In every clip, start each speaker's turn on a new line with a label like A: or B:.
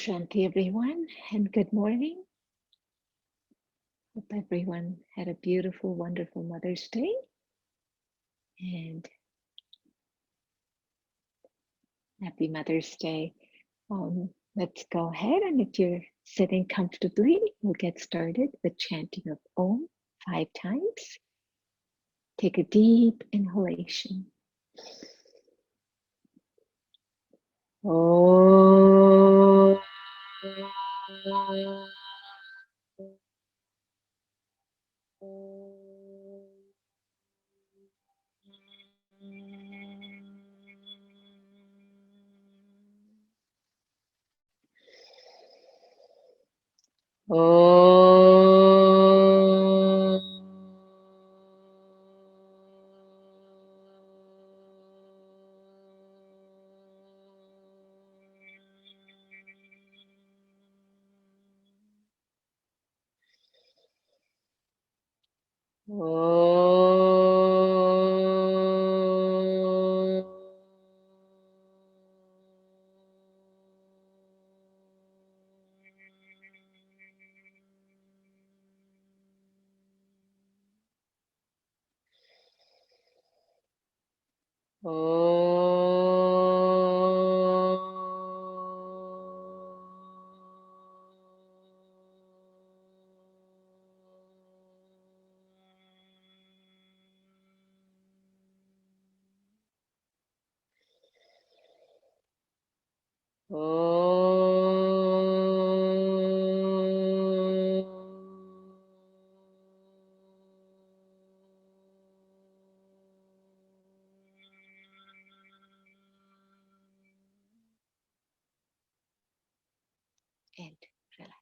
A: Shanti, everyone, and good morning. Hope everyone had a beautiful, wonderful Mother's Day. And happy Mother's Day. Let's go ahead, and if you're sitting comfortably, we'll get started with chanting of Om 5 times. Take a deep inhalation. Om. And relax.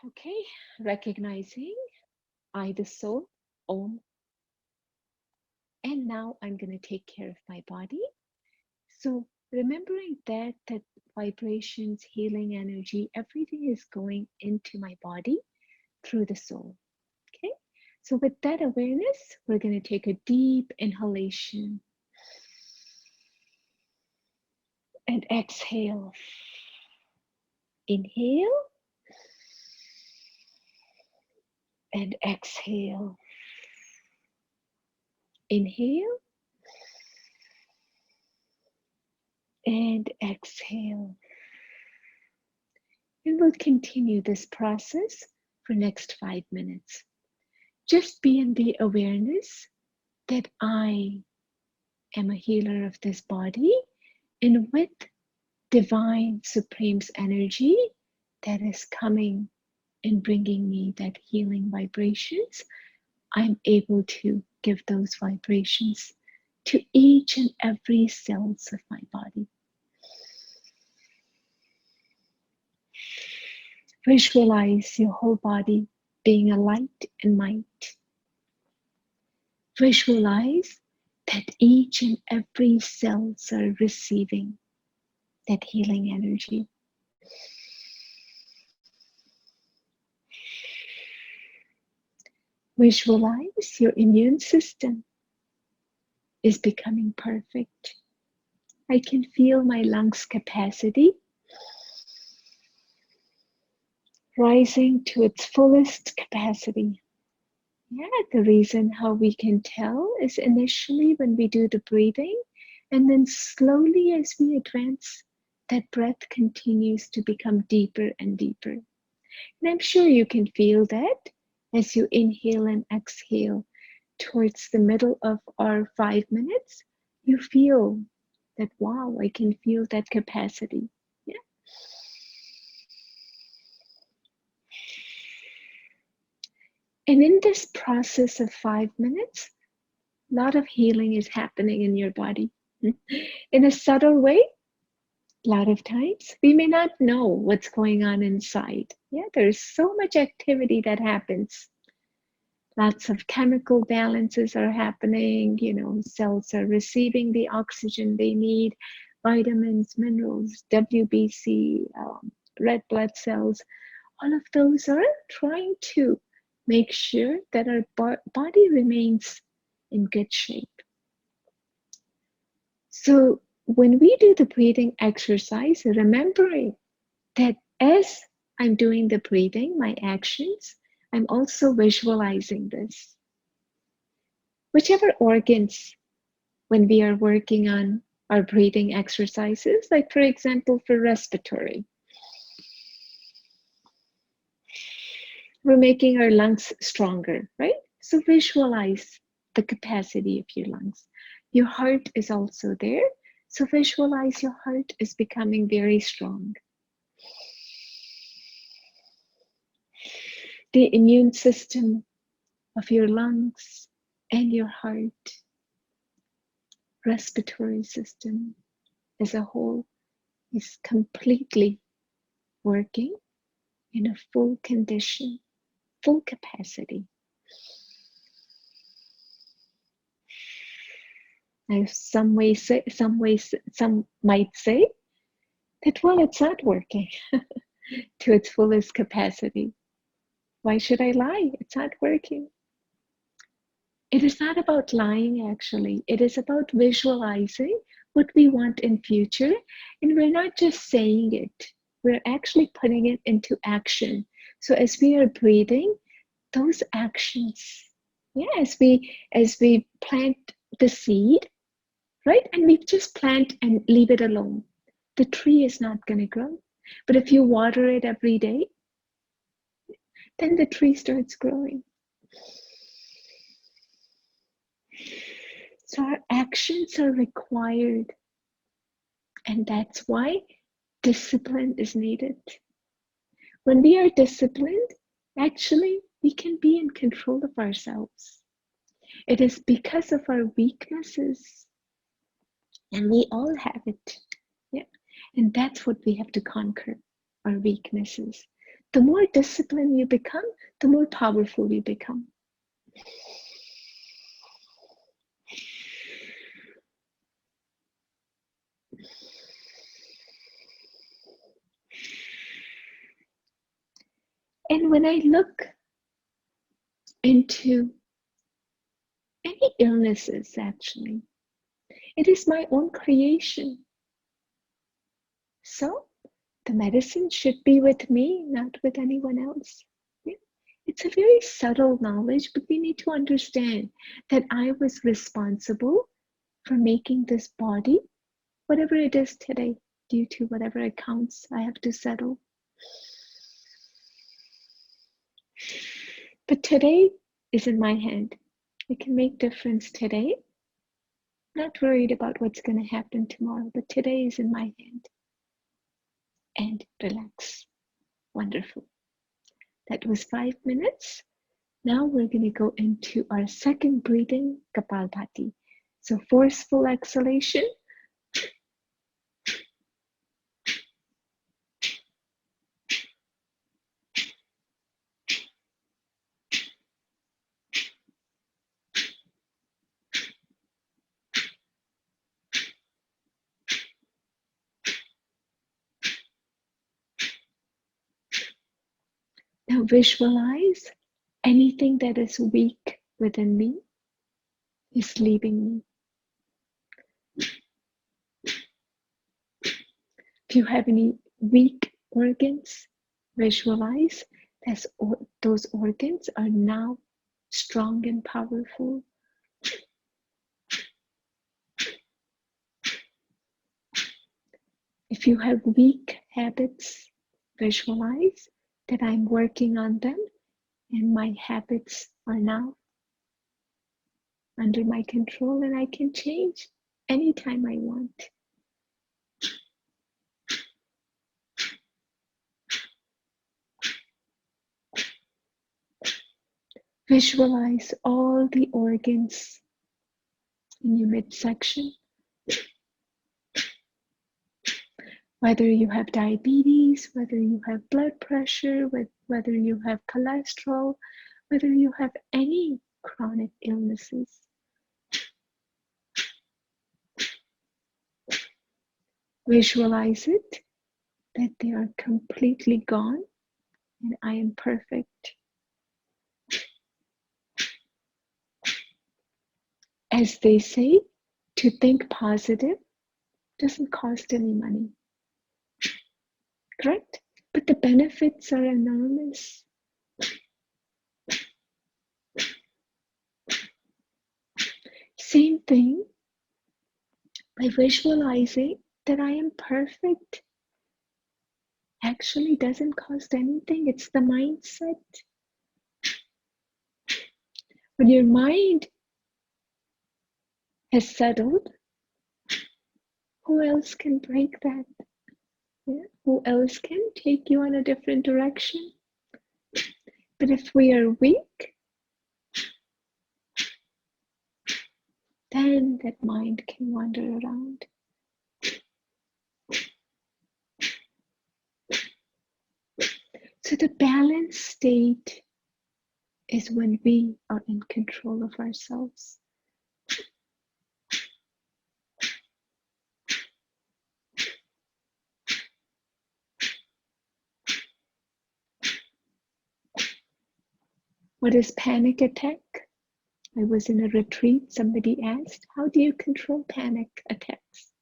A: Okay, recognizing I, the soul, Om. And now I'm going to take care of my body. So remembering that vibrations, healing energy, everything is going into my body through the soul. Okay, so with that awareness, we're going to take a deep inhalation and exhale. Inhale and exhale. Inhale and exhale. And we'll continue this process for next 5 minutes. Just be in the awareness that I am a healer of this body, and with divine supreme's energy that is coming and bringing me that healing vibrations, I'm able to give those vibrations to each and every cells of my body. Visualize your whole body being a light and might. Visualize that each and every cells are receiving that healing energy. Visualize your immune system is becoming perfect. I can feel my lungs capacity rising to its fullest capacity. Yeah, the reason how we can tell is initially when we do the breathing, and then slowly as we advance, that breath continues to become deeper and deeper. And I'm sure you can feel that as you inhale and exhale towards the middle of our 5 minutes, you feel that, wow, I can feel that capacity. Yeah. And in this process of 5 minutes, a lot of healing is happening in your body. In a subtle way, a lot of times we may not know what's going on inside. Yeah, there's so much activity that happens. Lots of chemical balances are happening, cells are receiving the oxygen they need, vitamins, minerals, WBC, red blood cells. All of those are trying to make sure that our body remains in good shape. So when we do the breathing exercise, remembering that as I'm doing the breathing, my actions, I'm also visualizing this. Whichever organs, when we are working on our breathing exercises, like for example, for respiratory, we're making our lungs stronger, right? So visualize the capacity of your lungs. Your heart is also there. So visualize your heart is becoming very strong. The immune system of your lungs and your heart, respiratory system as a whole is completely working in a full condition, full capacity. Now, some might say that, well, it's not working to its fullest capacity. Why should I lie? It's not working. It is not about lying, actually. It is about visualizing what we want in future. And we're not just saying it, we're actually putting it into action. So as we are breathing, those actions, as we plant the seed, right? And we just plant and leave it alone. The tree is not going to grow. But if you water it every day, then the tree starts growing. So our actions are required. And that's why discipline is needed. When we are disciplined, actually, we can be in control of ourselves. It is because of our weaknesses, and we all have it. Yeah. And that's what we have to conquer, our weaknesses. The more disciplined you become, the more powerful you become. And when I look into any illnesses, actually, it is my own creation. So the medicine should be with me, not with anyone else. Yeah. It's a very subtle knowledge, but we need to understand that I was responsible for making this body, whatever it is today, due to whatever accounts I have to settle. But today is in my hand. I can make difference today. Not worried about what's going to happen tomorrow, but today is in my hand. And relax. Wonderful. That was 5 minutes. Now we're going to go into our second breathing, Kapalbhati. So forceful exhalation. Now visualize anything that is weak within me is leaving me. If you have any weak organs, visualize that those organs are now strong and powerful. If you have weak habits, visualize that I'm working on them and my habits are now under my control and I can change anytime I want. Visualize all the organs in your midsection. Whether you have diabetes, whether you have blood pressure, whether you have cholesterol, whether you have any chronic illnesses. Visualize it, that they are completely gone and I am perfect. As they say, to think positive, Doesn't cost any money. Correct? But the benefits are enormous. Same thing by visualizing that I am perfect. Actually doesn't cost anything. It's the mindset. When your mind has settled, who else can break that? Yeah? Who else can take you in a different direction? But if we are weak, then that mind can wander around. So the balanced state is when we are in control of ourselves. What is panic attack? I was in a retreat, somebody asked, how do you control panic attacks?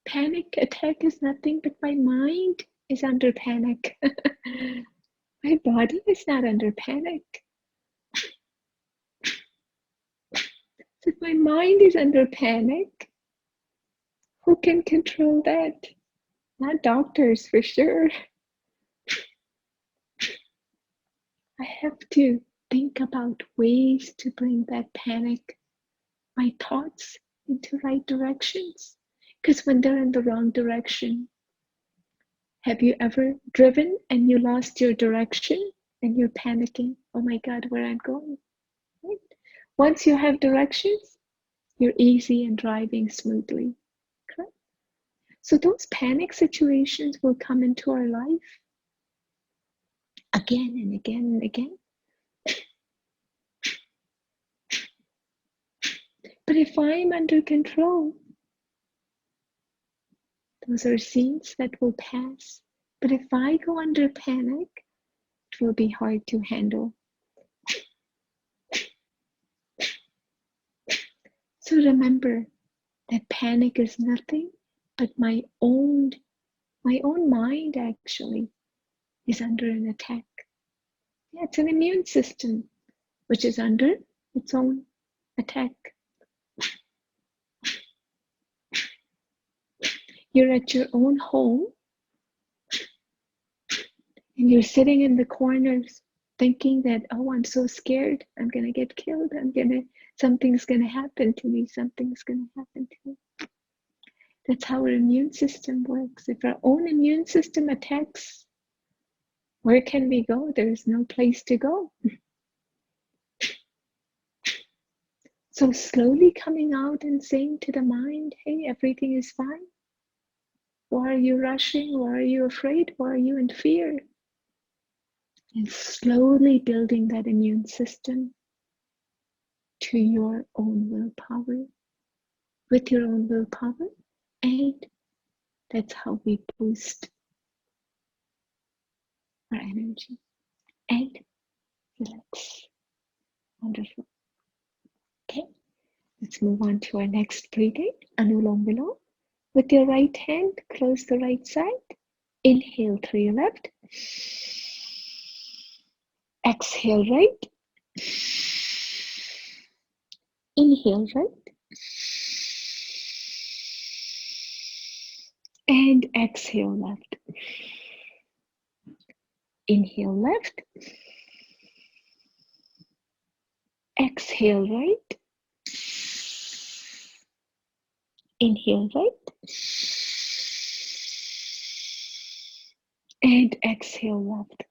A: Panic attack is nothing but my mind is under panic. My body is not under panic. So if my mind is under panic, who can control that? Not doctors, for sure. I have to think about ways to bring that panic, my thoughts, into right directions. Because when they're in the wrong direction, have you ever driven and you lost your direction and you're panicking? Oh my God, where I'm going. Right? Once you have directions, you're easy and driving smoothly. Correct? So those panic situations will come into our life again and again and again. But if I'm under control, those are scenes that will pass. But if I go under panic, it will be hard to handle. So remember that panic is nothing but my own mind actually is under an attack. Yeah, it's an immune system which is under its own attack. You're at your own home and you're sitting in the corners thinking that, oh, I'm so scared, I'm gonna get killed, something's gonna happen to me, something's gonna happen to me. That's how our immune system works. If our own immune system attacks, where can we go? There's no place to go. So slowly coming out and saying to the mind, hey, everything is fine. Why are you rushing? Why are you afraid? Why are you in fear? And slowly building that immune system to your own willpower, with your own willpower. And that's how we boost our energy and relax. Wonderful. Okay, let's move on to our next breathing. Anulom Vilom. With your right hand, close the right side. Inhale through your left. Exhale right. Inhale right. And exhale left. Inhale left. Exhale right. Inhale right. And exhale left.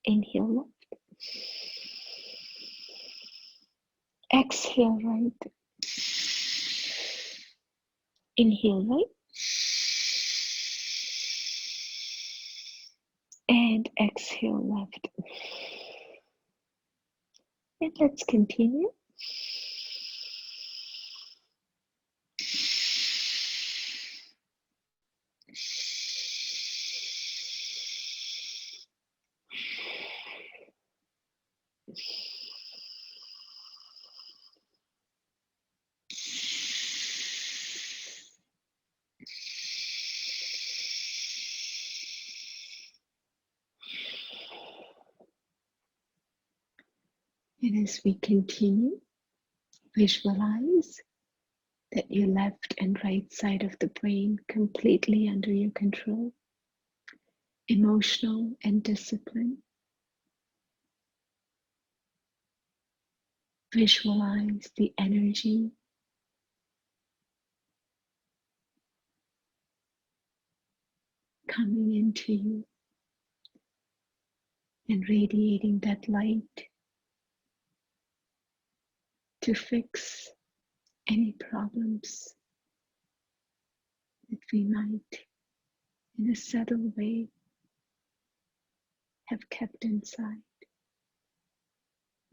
A: Inhale left. Exhale right. Inhale right. And exhale left. And let's continue. And as we continue, visualize that your left and right side of the brain completely under your control, emotional and discipline. Visualize the energy coming into you and radiating that light to fix any problems that we might, in a subtle way, have kept inside.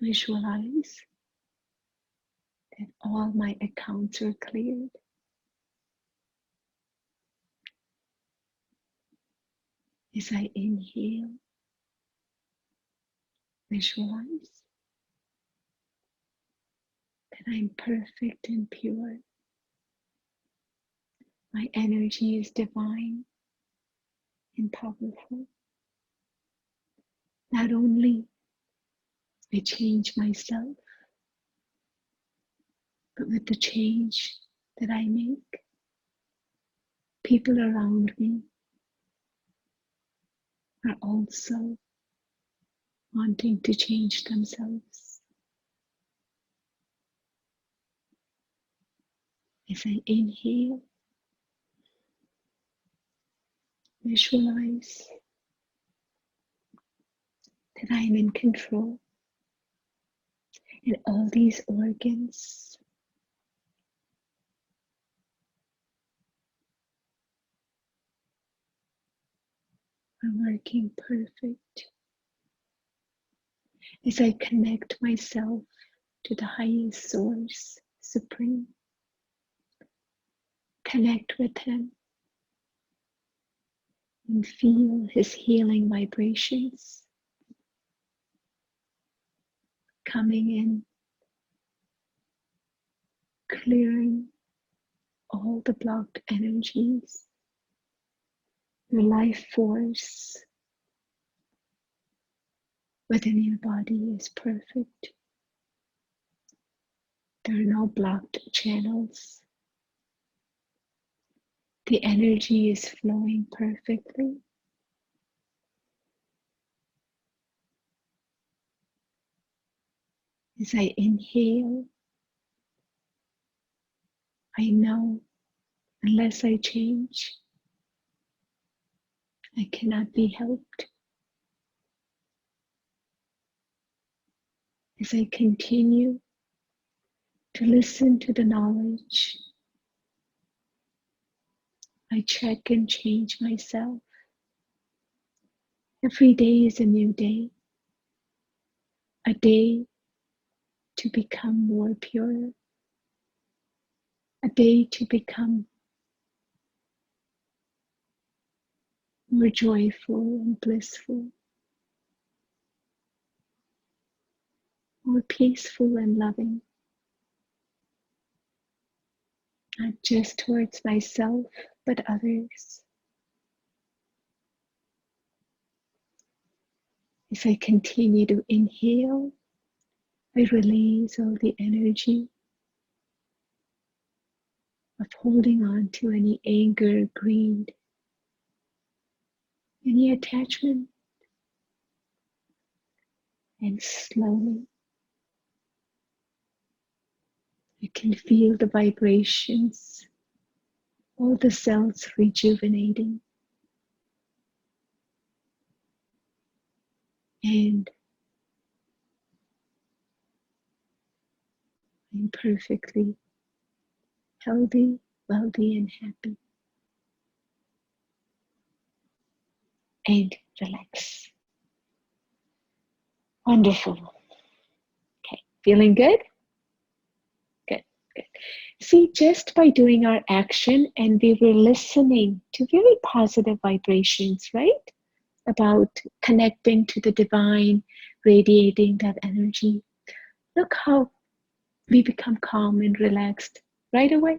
A: Visualize that all my accounts are cleared. As I inhale, visualize that I'm perfect and pure. My energy is divine and powerful. Not only I change myself, but with the change that I make, people around me are also wanting to change themselves. As I inhale, visualize that I am in control and all these organs are working perfect. As I connect myself to the highest source, supreme, connect with him and feel his healing vibrations coming in, clearing all the blocked energies. Your life force within your body is perfect. There are no blocked channels. The energy is flowing perfectly. As I inhale, I know unless I change, I cannot be helped. As I continue to listen to the knowledge, I check and change myself. Every day is a new day, a day to become more pure, a day to become more joyful and blissful, more peaceful and loving, not just towards myself, but others. As I continue to inhale, I release all the energy of holding on to any anger, greed, any attachment, and slowly I can feel the vibrations, all the cells rejuvenating, and I'm perfectly healthy, wealthy, and happy. And relax. Wonderful. Okay, feeling good? Good, good. See, just by doing our action and we were listening to very positive vibrations, right? About connecting to the divine, radiating that energy. Look how we become calm and relaxed right away.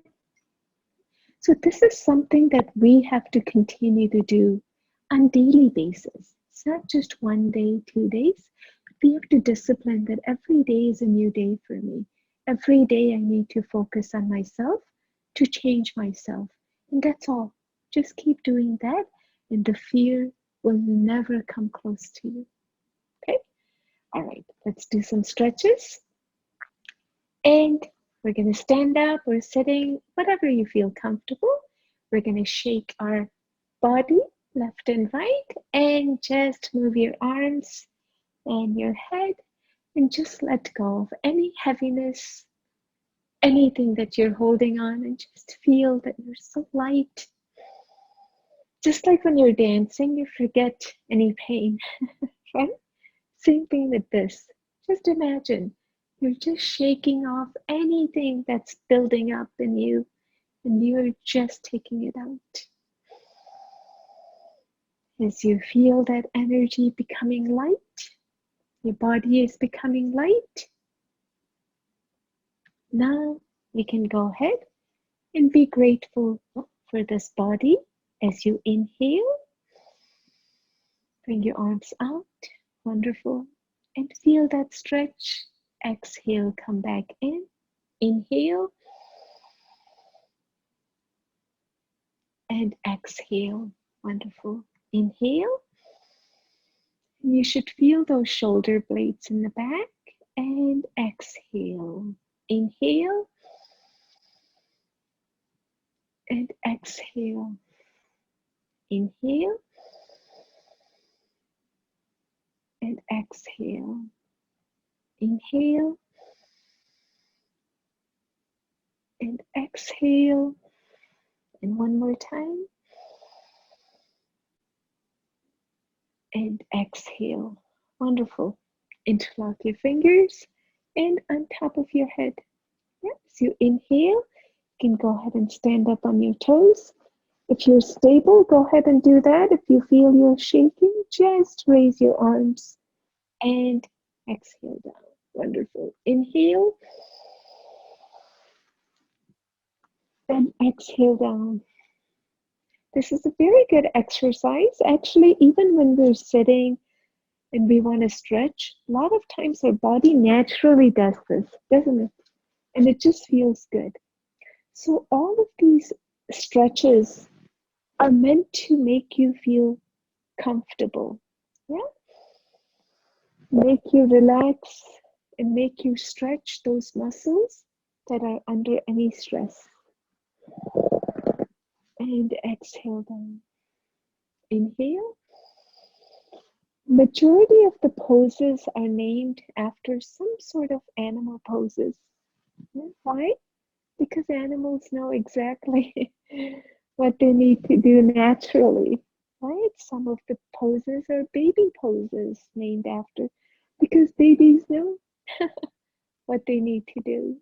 A: So this is something that we have to continue to do on a daily basis. It's not just 1 day, 2 days, We have to discipline that every day is a new day for me. Every day I need to focus on myself to change myself. And that's all. Just keep doing that, and the fear will never come close to you. Okay? All right, let's do some stretches. And we're going to stand up or sitting, whatever you feel comfortable. We're going to shake our body left and right, and just move your arms and your head, and just let go of any heaviness, anything that you're holding on, and just feel that you're so light. Just like when you're dancing, you forget any pain, right? Same thing with this. Just imagine you're just shaking off anything that's building up in you, and you're just taking it out. As you feel that energy becoming light, your body is becoming light. Now you can go ahead and be grateful for this body. As you inhale, bring your arms out. Wonderful. And feel that stretch. Exhale, come back in. Inhale. And exhale. Wonderful. Inhale. You should feel those shoulder blades in the back. And exhale. Inhale. And exhale. Inhale. And exhale. Inhale. And exhale. And one more time. And exhale. Wonderful. Interlock your fingers and on top of your head. Yep. So you inhale. You can go ahead and stand up on your toes. If you're stable, go ahead and do that. If you feel you're shaking, just raise your arms and exhale down. Wonderful. Inhale and exhale down. This is a very good exercise. Actually, even when we're sitting and we want to stretch, a lot of times our body naturally does this, doesn't it? And it just feels good. So all of these stretches are meant to make you feel comfortable. Yeah? Make you relax and make you stretch those muscles that are under any stress. And exhale down. Inhale. Majority of the poses are named after some sort of animal poses. Why? Because animals know exactly what they need to do naturally, right? Some of the poses are baby poses named after, because babies know what they need to do.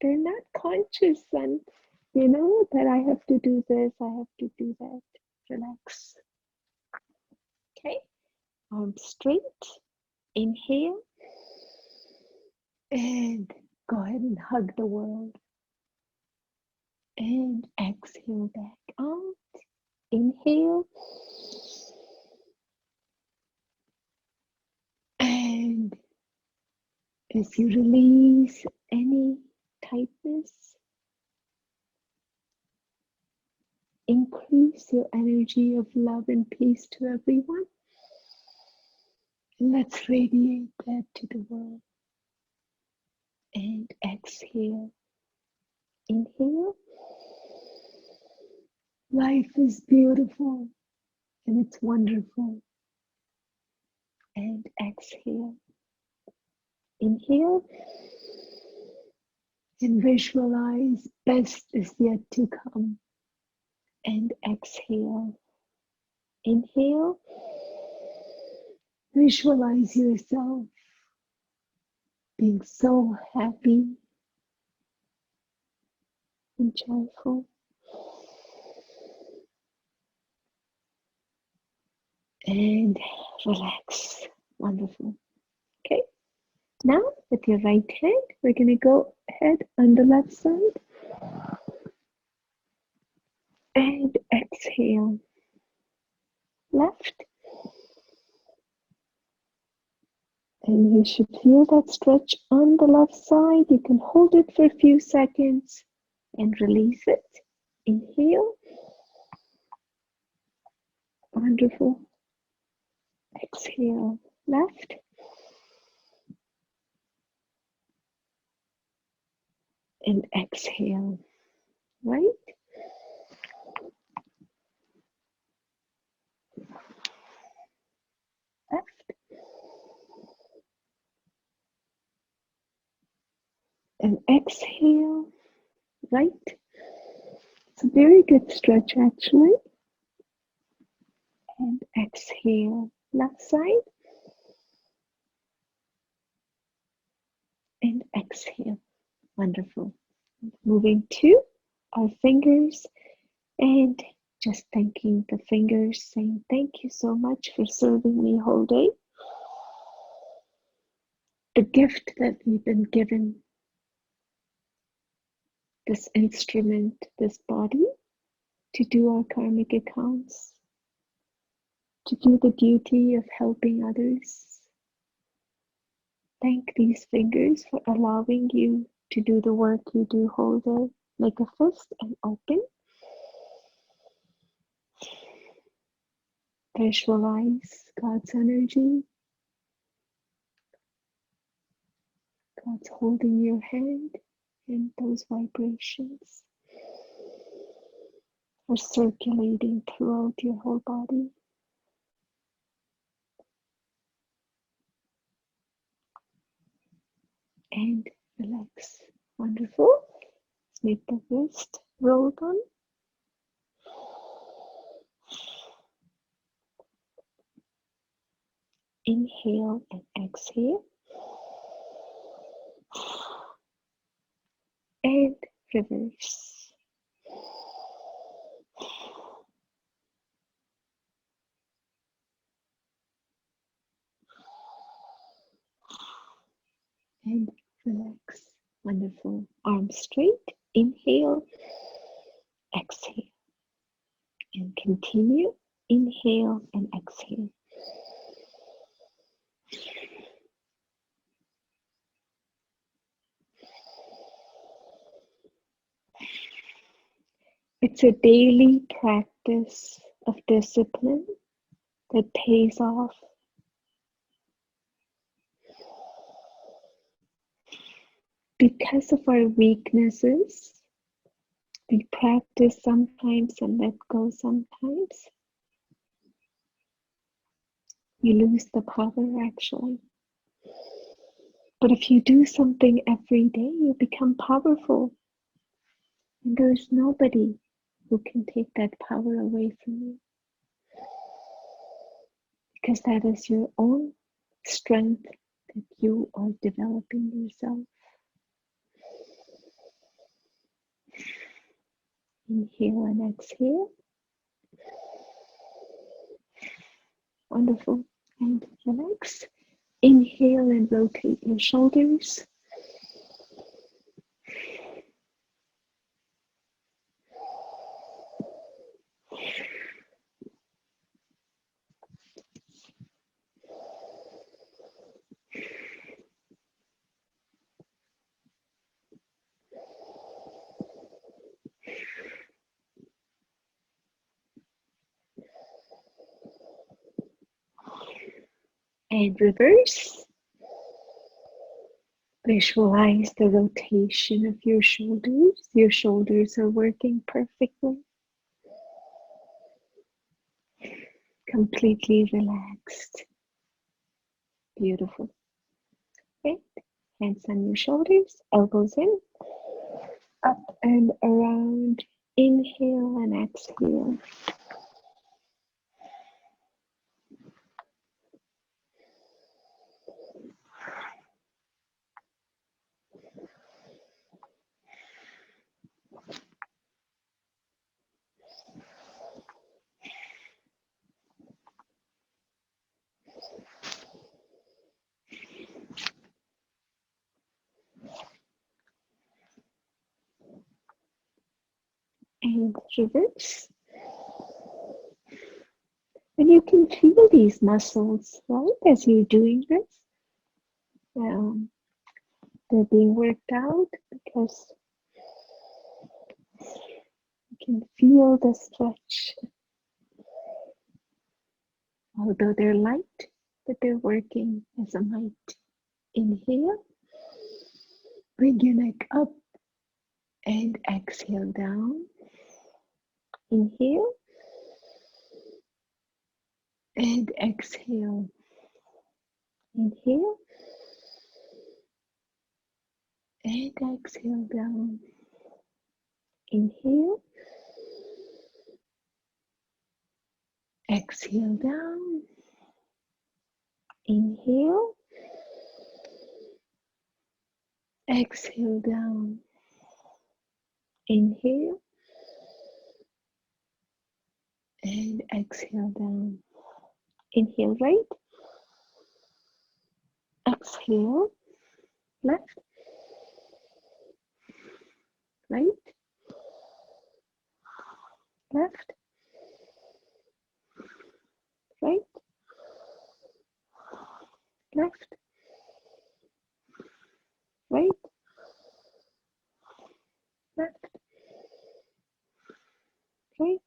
A: They're not conscious and that I have to do this, I have to do that. Relax. Okay, arms straight. Inhale and go ahead and hug the world. And exhale back out. Inhale. And as you release any tightness, increase your energy of love and peace to everyone. And let's radiate that to the world. And exhale. Inhale. Life is beautiful and it's wonderful. And exhale. Inhale. And visualize best is yet to come. And exhale. Inhale. Visualize yourself being so happy and joyful. And relax. Wonderful. Okay. Now, with your right hand, we're going to go ahead on the left side. And exhale. Left. And you should feel that stretch on the left side. You can hold it for a few seconds and release it. Inhale. Wonderful. Exhale. Left. And exhale. Right. Left. And exhale. Right. It's a very good stretch actually. And exhale. Left side. And exhale. Wonderful. Moving to our fingers and just thanking the fingers, saying thank you so much for serving me whole day. The gift that we've been given, this instrument, this body, to do our karmic accounts, to do the duty of helping others. Thank these fingers for allowing you to do the work you do whole day. Make a fist and open. Visualize God's energy. God's holding your hand, and those vibrations are circulating throughout your whole body. And relax. Wonderful. Let's make the wrist roll on. Inhale and exhale. And reverse. And relax. Wonderful. Arms straight. Inhale. Exhale. And continue. Inhale and exhale. It's a daily practice of discipline that pays off. Because of our weaknesses, we practice sometimes and let go sometimes. You lose the power actually. But if you do something every day, you become powerful. And there's nobody who can take that power away from you. Because that is your own strength that you are developing yourself. Inhale and exhale. Wonderful. And relax. Inhale and rotate your shoulders. And reverse. Visualize the rotation of your shoulders. Your shoulders are working perfectly. Completely relaxed. Beautiful. Okay. Hands on your shoulders, elbows in, up and around. Inhale and exhale. And reverse. And you can feel these muscles, right, as you're doing this. Um, they're being worked out because you can feel the stretch. Although they're light, but they're working as a might. Inhale, bring your neck up and exhale down. Inhale and exhale. Inhale and exhale down. Inhale, exhale down. Inhale, exhale down. Inhale and exhale down. Inhale right, exhale left, right, left, right, left, right, left, right,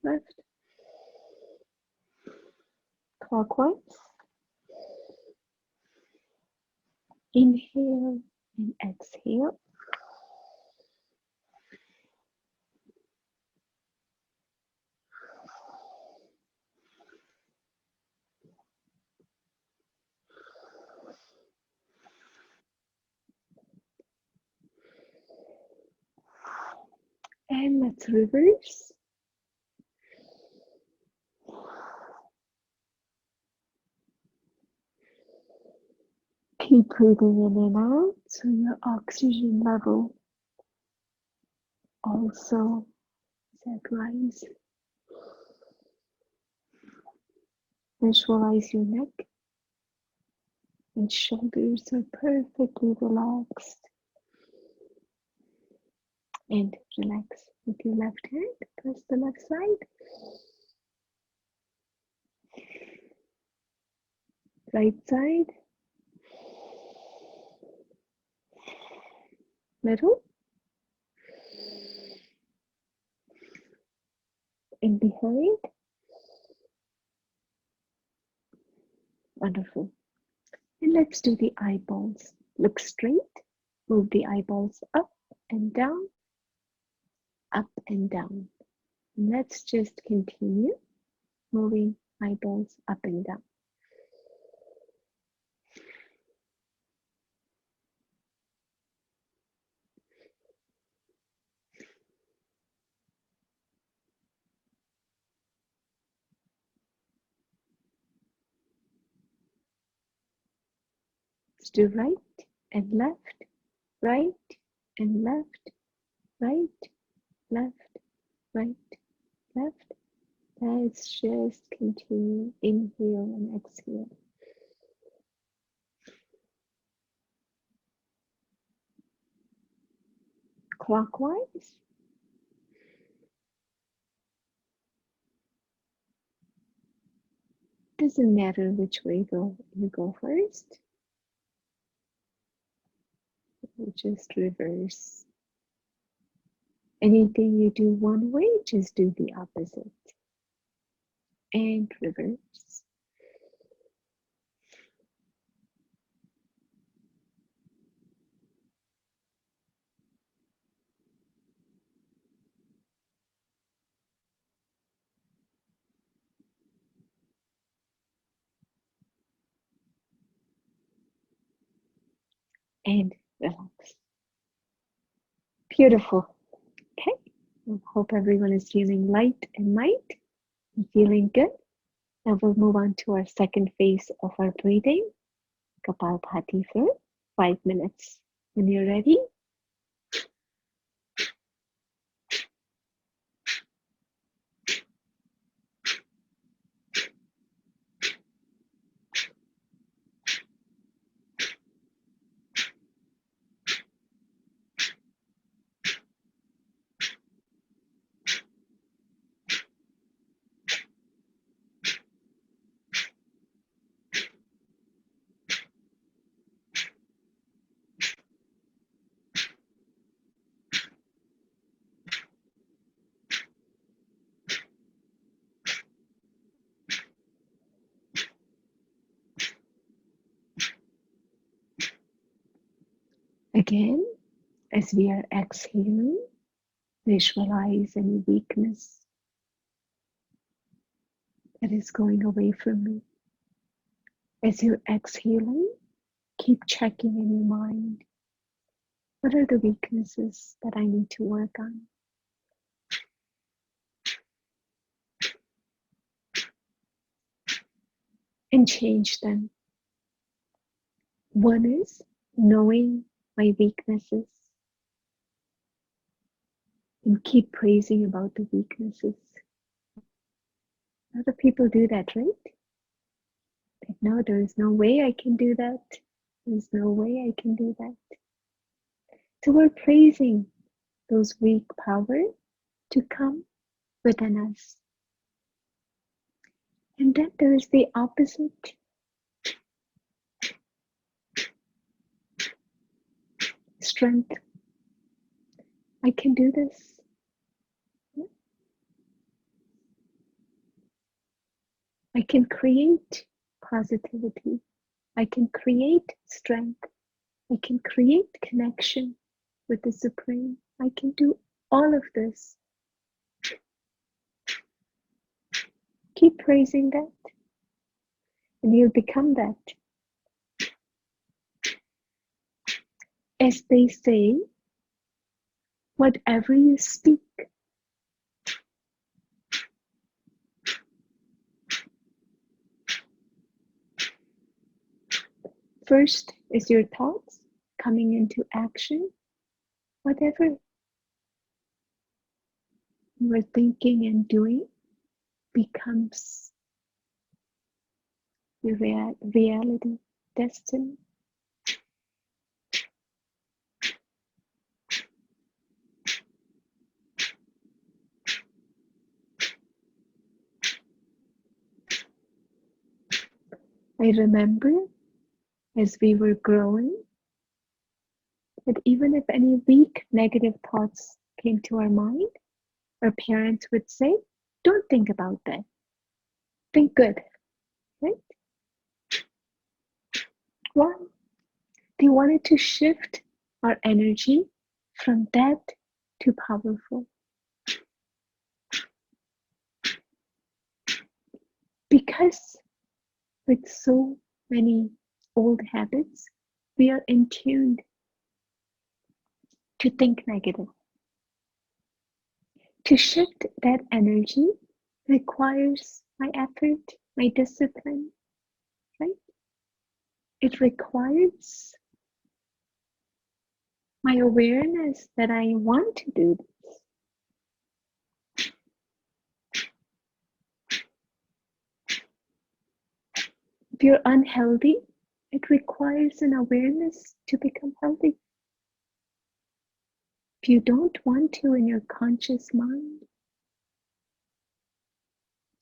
A: left, clockwise. Inhale and exhale. And let's reverse. Keep breathing in and out so your oxygen level also is at rise. Visualize your neck and shoulders are perfectly relaxed. And relax with your left hand. Press the left side. Right side. Middle. And behind. Wonderful. And let's do the eyeballs. Look straight. Move the eyeballs up and down. Up and down. And let's just continue moving eyeballs up and down. Let's do right and left, right and left, right, left, right, left. Let's just continue. Inhale and exhale. Clockwise. Doesn't matter which way you go first. You just reverse. Anything you do one way, just do the opposite. And reverse. And relax. Beautiful. Okay. I hope everyone is feeling light and light and feeling good. Now we'll move on to our second phase of our breathing, Kapalbhati for 5 minutes. When you're ready, Again, as we are exhaling, visualize any weakness that is going away from me. As you're exhaling, keep checking in your mind. What are the weaknesses that I need to work on? And change them. One is knowing my weaknesses and keep praising about the weaknesses. A lot of people do that, right? They know there is no way I can do that. There's no way I can do that. So we're praising those weak powers to come within us. And then there is the opposite. Strength. I can do this. I can create positivity. I can create strength. I can create connection with the Supreme. I can do all of this. Keep praising that, and you'll become that. As they say, whatever you speak, first is your thoughts coming into action. Whatever you are thinking and doing becomes your reality, destiny. I remember as we were growing that even if any weak negative thoughts came to our mind, our parents would say, don't think about that. Think good, right? Why? They wanted to shift our energy from that to powerful. Because with so many old habits, we are in tune to think negative. To shift that energy requires my effort, my discipline, right? It requires my awareness that I want to do this. If you're unhealthy, it requires an awareness to become healthy. If you don't want to in your conscious mind,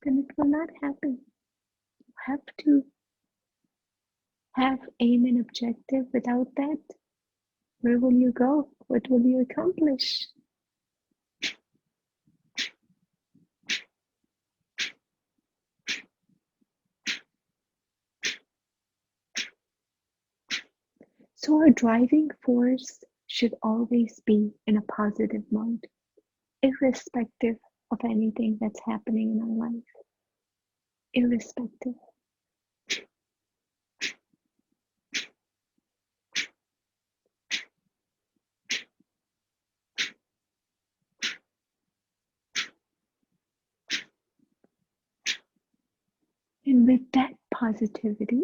A: then it will not happen. You have to have aim and objective. Without that, where will you go? What will you accomplish? So our driving force should always be in a positive mode, irrespective of anything that's happening in our life. Irrespective. And with that positivity,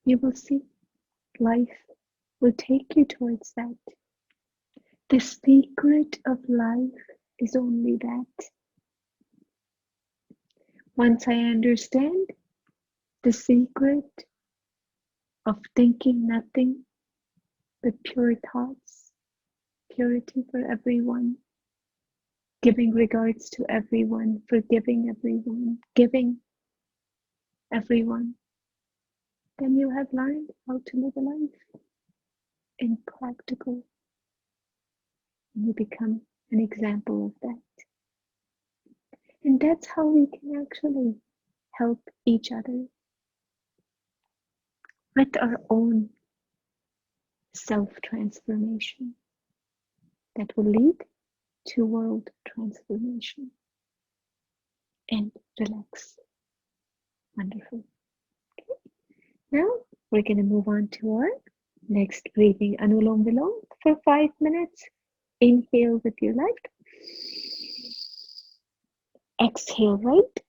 A: you will see life will take you towards that. The secret of life is only that. Once I understand the secret of thinking nothing but pure thoughts, purity for everyone, giving regards to everyone, forgiving everyone, giving everyone, then you have learned how to live a life in practical. And you become an example of that. And that's how we can actually help each other with our own self-transformation that will lead to world transformation. And relax. Wonderful. Okay. Now we're going to move on to our next breathing. Anulom Vilom for 5 minutes. Inhale with your left. Exhale right.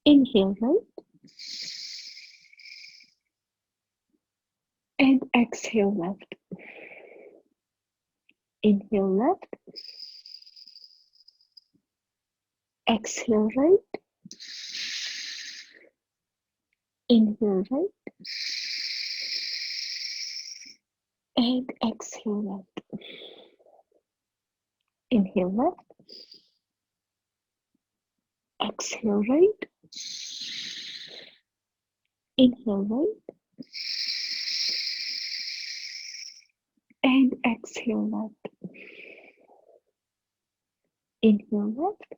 A: Inhale right. And exhale left. Inhale left. Exhale right. Inhale right. And exhale left. Inhale left. Exhale right. Inhale right. And exhale left. Inhale left.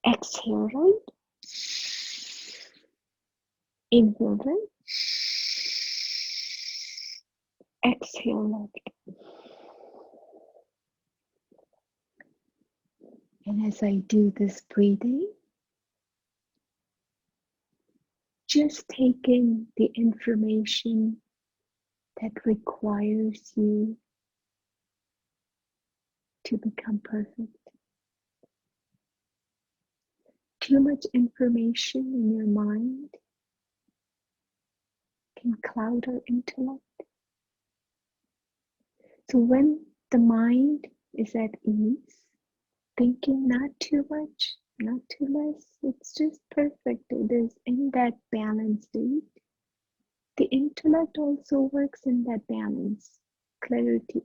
A: Exhale right. Inhale right. Exhale left. And as I do this breathing, just take in the information that requires you to become perfect. Too much information in your mind can cloud our intellect. So when the mind is at ease, thinking not too much, not too less, it's just perfect. It is in that balance state. The intellect also works in that balance, clarity.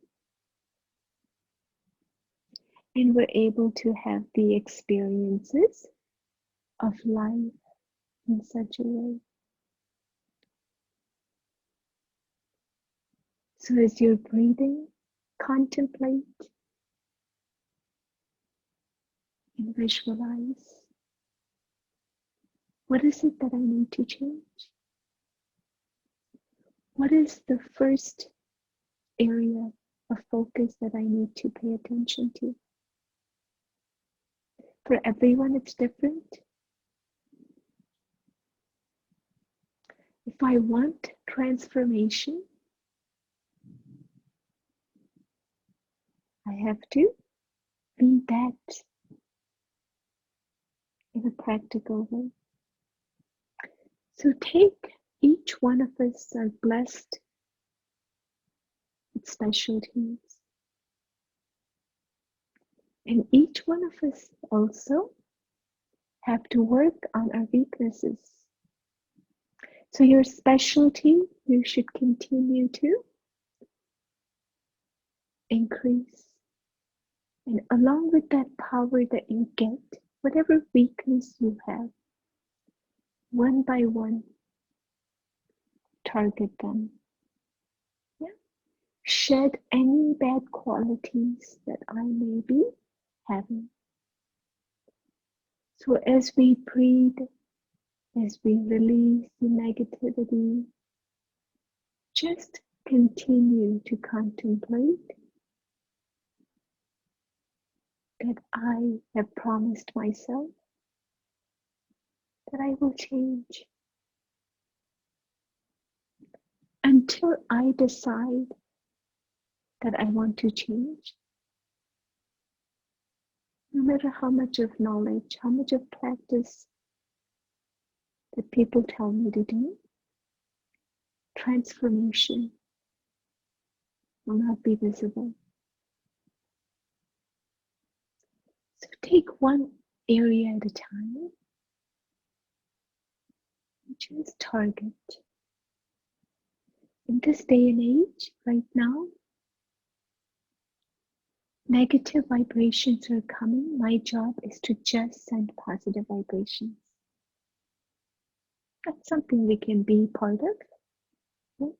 A: And we're able to have the experiences of life in such a way. So as you're breathing, contemplate and visualize. What is it that I need to change? What is the first area of focus that I need to pay attention to? For everyone, it's different. If I want transformation, I have to be that in a practical way. So each one of us are blessed with specialties. And each one of us also have to work on our weaknesses. So your specialty, you should continue to increase. And along with that power that you get, whatever weakness you have, one by one, target them. Yeah? Shed any bad qualities that I may be having. So as we breathe, as we release the negativity, just continue to contemplate that I have promised myself that I will change. Until I decide that I want to change, no matter how much of knowledge, how much of practice that people tell me to do, transformation will not be visible. So take one area at a time and just target. In this day and age, right now, negative vibrations are coming. My job is to just send positive vibrations. That's something we can be part of. Right?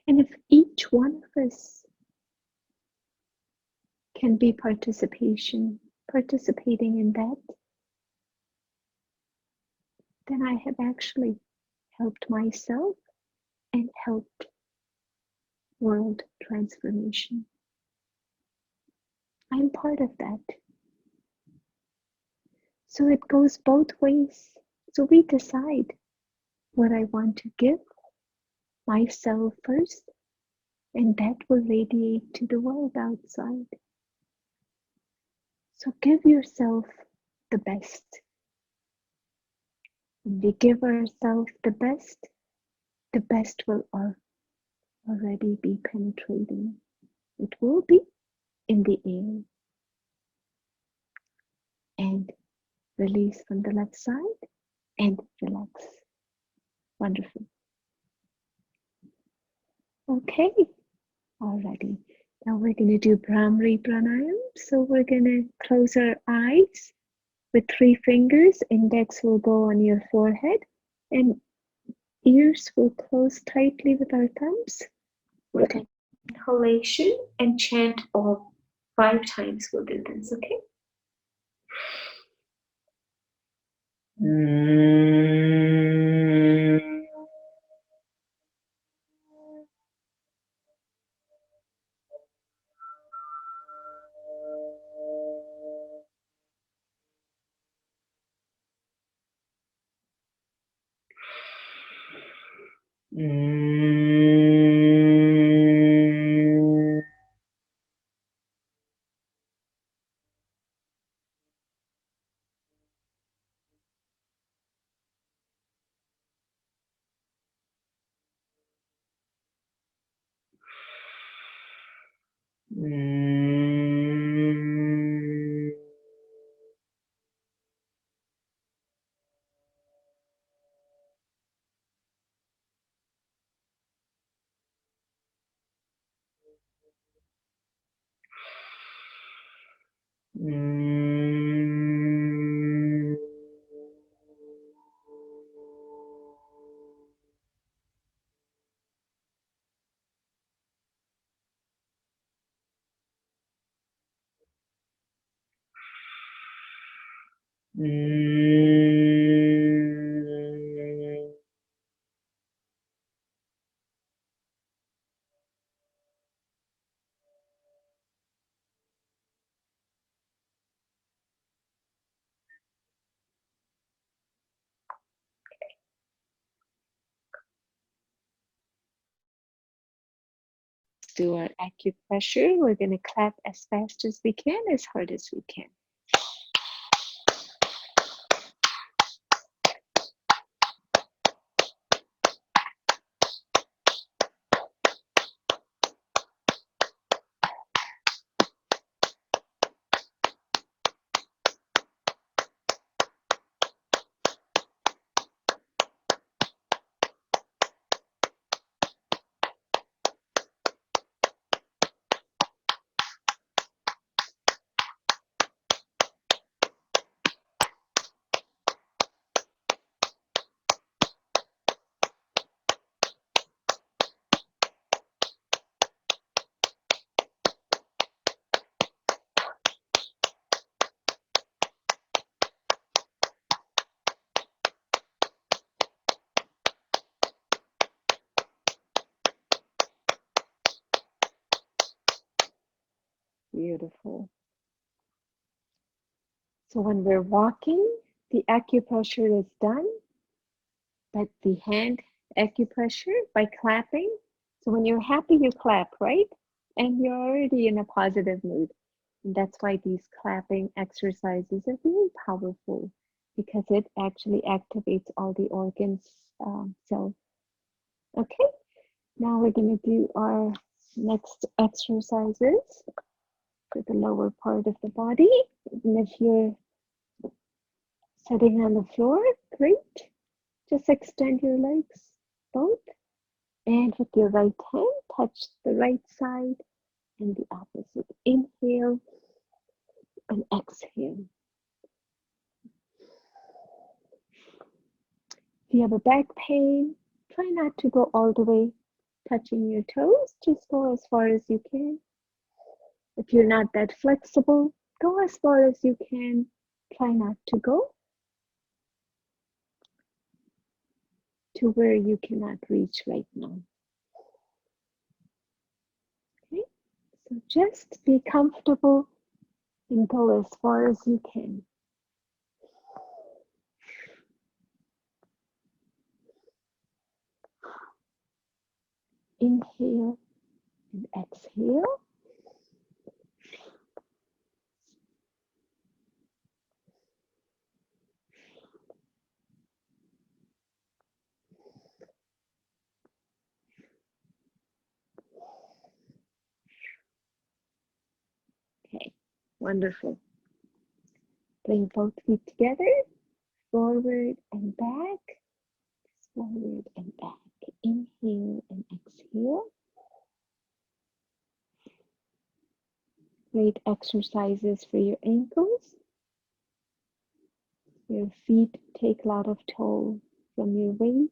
A: And if each one of us can be participating in that, then I have actually helped myself, and helped world transformation. I'm part of that. So it goes both ways. So we decide what I want to give myself first, and that will radiate to the world outside. So give yourself the best. When we give ourselves the best will already be penetrating. It will be in the air. And release from the left side and relax. Wonderful. Okay, alrighty. Now we're going to do Bhramari Pranayam. So we're going to close our eyes with 3 fingers. Index will go on your forehead and ears will close tightly with our thumbs. We're going to inhalation and chant all 5 times. We'll do this, okay? Do our acupressure. We're going to clap as fast as we can, as hard as we can. Beautiful. So when we're walking, the acupressure is done, but the hand acupressure by clapping. So when you're happy, you clap, right? And you're already in a positive mood. And that's why these clapping exercises are very powerful, because it actually activates all the organs. Okay, now we're going to do our next exercises for the lower part of the body. And if you're sitting on the floor, great. Just extend your legs both, and with your right hand, touch the right side and the opposite. Inhale and exhale. If you have a back pain, try not to go all the way touching your toes. Just go as far as you can. If you're not that flexible, go as far as you can. Try not to go. to where you cannot reach right now. Okay, so just be comfortable and go as far as you can. Inhale and exhale. Okay, wonderful. Bring both feet together, forward and back, forward and back. Inhale and exhale. Great exercises for your ankles. Your feet take a lot of toll from your weight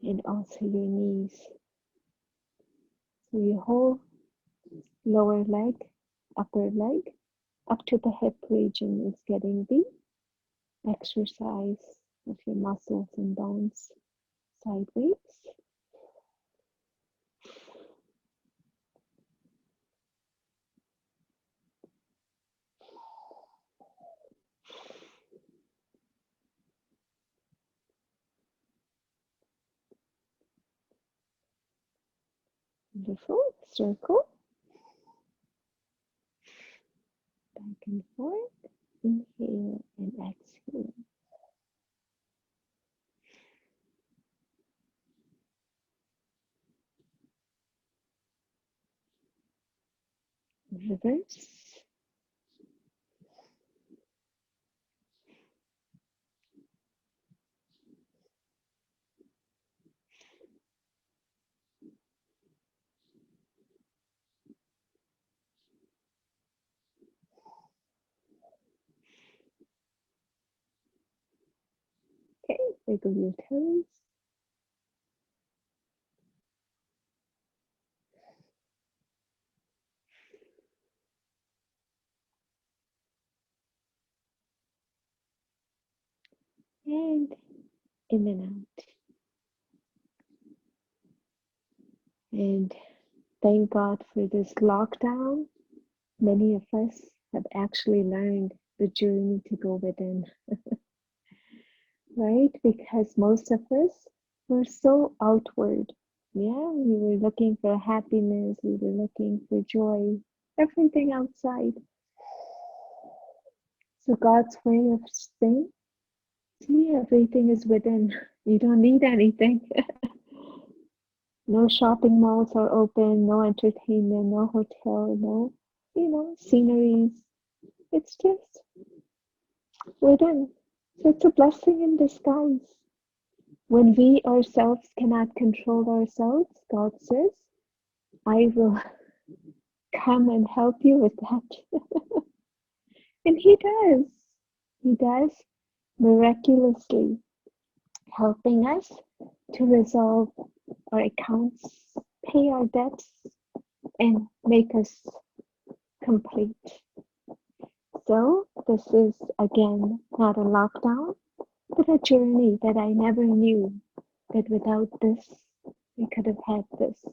A: and also your knees. So your whole lower leg, upper leg, up to the hip region is getting the exercise of your muscles and bones sideways. Wonderful. Circle. Back and forth. Inhale and exhale. Reverse. Okay, wiggle your toes. And in and out. And thank God for this lockdown. Many of us have actually learned the journey to go within, right? Because most of us were so outward. Yeah, we were looking for happiness, we were looking for joy, everything outside. So God's way of saying, see, everything is within. You don't need anything. No shopping malls are open, no entertainment, no hotel, no, sceneries. It's just within. So it's a blessing in disguise. When we ourselves cannot control ourselves, God says, I will come and help you with that. And He does. He does miraculously, helping us to resolve our accounts, pay our debts, and make us complete. So this is again not a lockdown, but a journey that I never knew that without this we could have had this.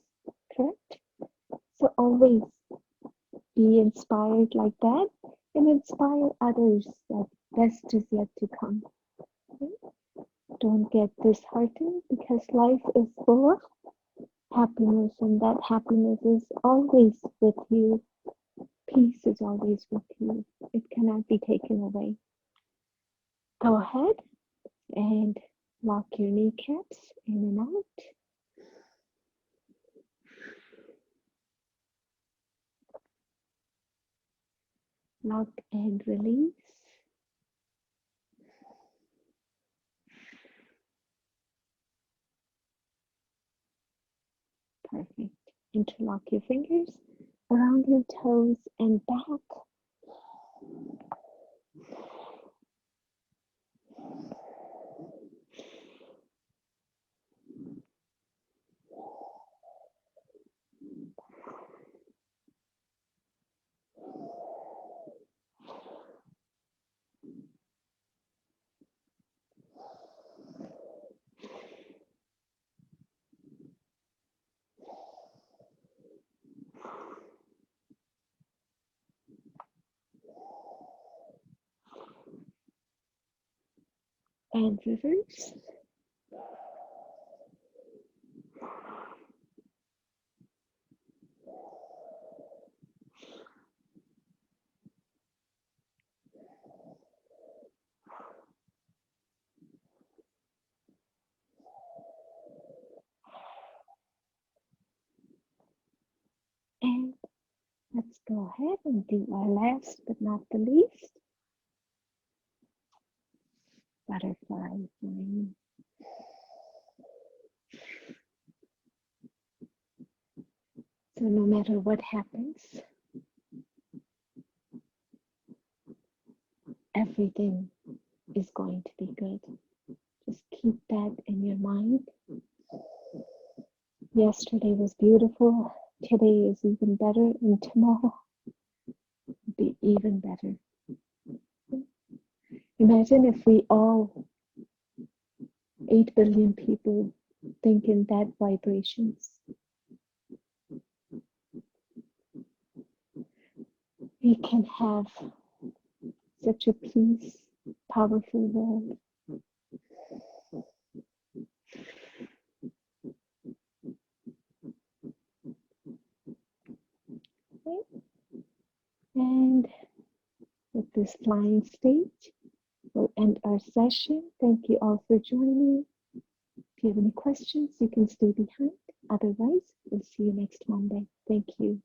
A: Correct? So always be inspired like that and inspire others that best is yet to come. Okay? Don't get disheartened because life is full of happiness and that happiness is always with you. Peace is always with you. It cannot be taken away. Go ahead and lock your kneecaps in and out. Lock and release. Perfect. Interlock your fingers around your toes and back. and reverse. And let's go ahead and do our last but not the least, butterfly flying. So no matter what happens, everything is going to be good. Just keep that in your mind. Yesterday was beautiful. Today is even better, and tomorrow will be even better. Imagine if we all, 8 billion people, think in that vibrations. We can have such a peace, powerful world. Okay. And with this flying stage, we'll end our session. Thank you all for joining. If you have any questions, you can stay behind. Otherwise, we'll see you next Monday. Thank you.